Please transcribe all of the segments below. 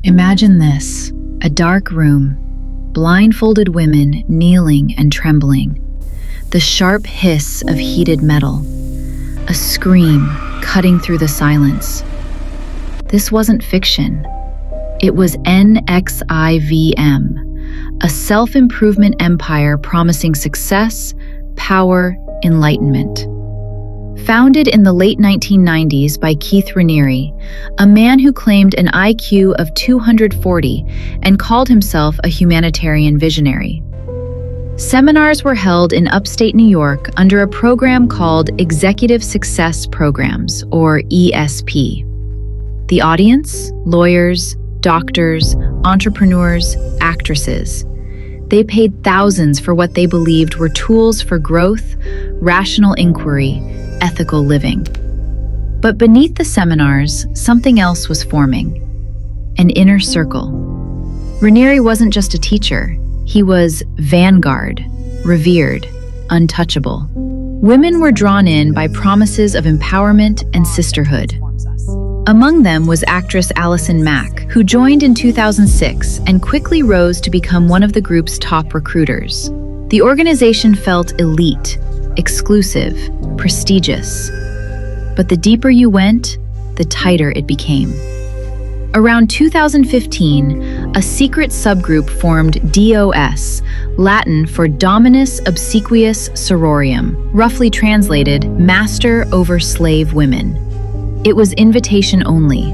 Imagine this, a dark room, blindfolded women kneeling and trembling, the sharp hiss of heated metal, a scream cutting through the silence. This wasn't fiction. It was NXIVM, a self-improvement empire promising success, power, enlightenment. Founded in the late 1990s by Keith Raniere, a man who claimed an IQ of 240 and called himself a humanitarian visionary. Seminars were held in upstate New York under a program called Executive Success Programs, or ESP. The audience? Lawyers, doctors, entrepreneurs, actresses. They paid thousands for what they believed were tools for growth, rational inquiry, ethical living. But beneath the seminars, something else was forming. An inner circle. Raniere wasn't just a teacher. He was vanguard, revered, untouchable. Women were drawn in by promises of empowerment and sisterhood. Among them was actress Allison Mack, who joined in 2006 and quickly rose to become one of the group's top recruiters. The organization felt elite, exclusive, prestigious. But the deeper you went, the tighter it became. Around 2015, a secret subgroup formed DOS, Latin for Dominus Obsequious Sororium, roughly translated, Master over Slave Women. It was invitation only.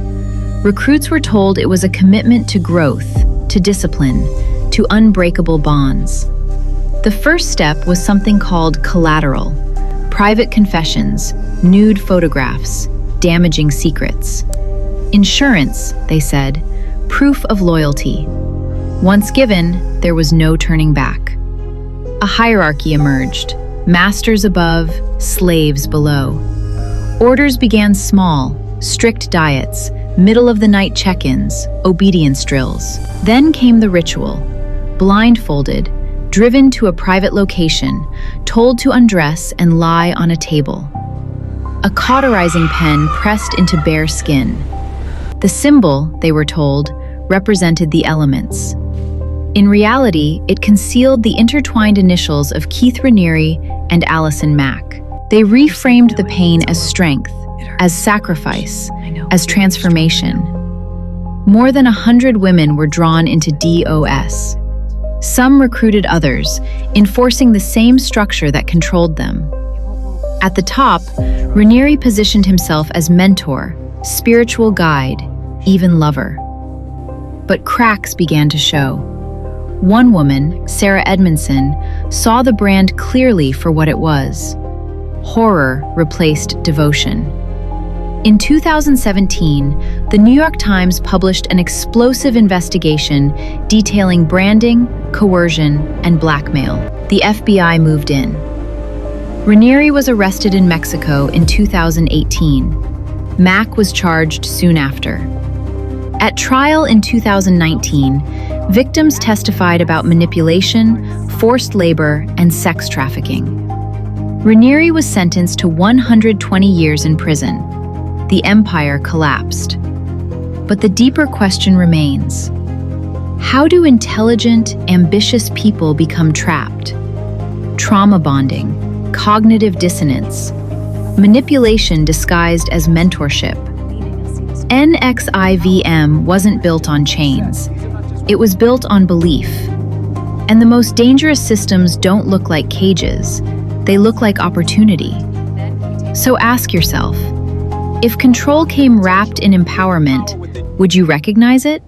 Recruits were told it was a commitment to growth, to discipline, to unbreakable bonds. The first step was something called collateral, private confessions, nude photographs, damaging secrets. Insurance, they said, proof of loyalty. Once given, there was no turning back. A hierarchy emerged, masters above, slaves below. Orders began small, strict diets, middle-of-the-night check-ins, obedience drills. Then came the ritual, blindfolded, driven to a private location, told to undress and lie on a table. A cauterizing pen pressed into bare skin. The symbol, they were told, represented the elements. In reality, it concealed the intertwined initials of Keith Raniere and Allison Mack. They reframed the pain as strength, as sacrifice, as transformation. More than 100 women were drawn into DOS. Some recruited others, enforcing the same structure that controlled them. At the top, Raniere positioned himself as mentor, spiritual guide, even lover. But cracks began to show. One woman, Sarah Edmondson, saw the brand clearly for what it was. Horror replaced devotion. In 2017, the New York Times published an explosive investigation detailing branding, coercion, and blackmail. The FBI moved in. Raniere was arrested in Mexico in 2018. Mack was charged soon after. At trial in 2019, victims testified about manipulation, forced labor, and sex trafficking. Raniere was sentenced to 120 years in prison. The empire collapsed. But the deeper question remains. How do intelligent, ambitious people become trapped? Trauma bonding, cognitive dissonance, manipulation disguised as mentorship. NXIVM wasn't built on chains. It was built on belief. And the most dangerous systems don't look like cages. They look like opportunity. So ask yourself, if control came wrapped in empowerment, would you recognize it?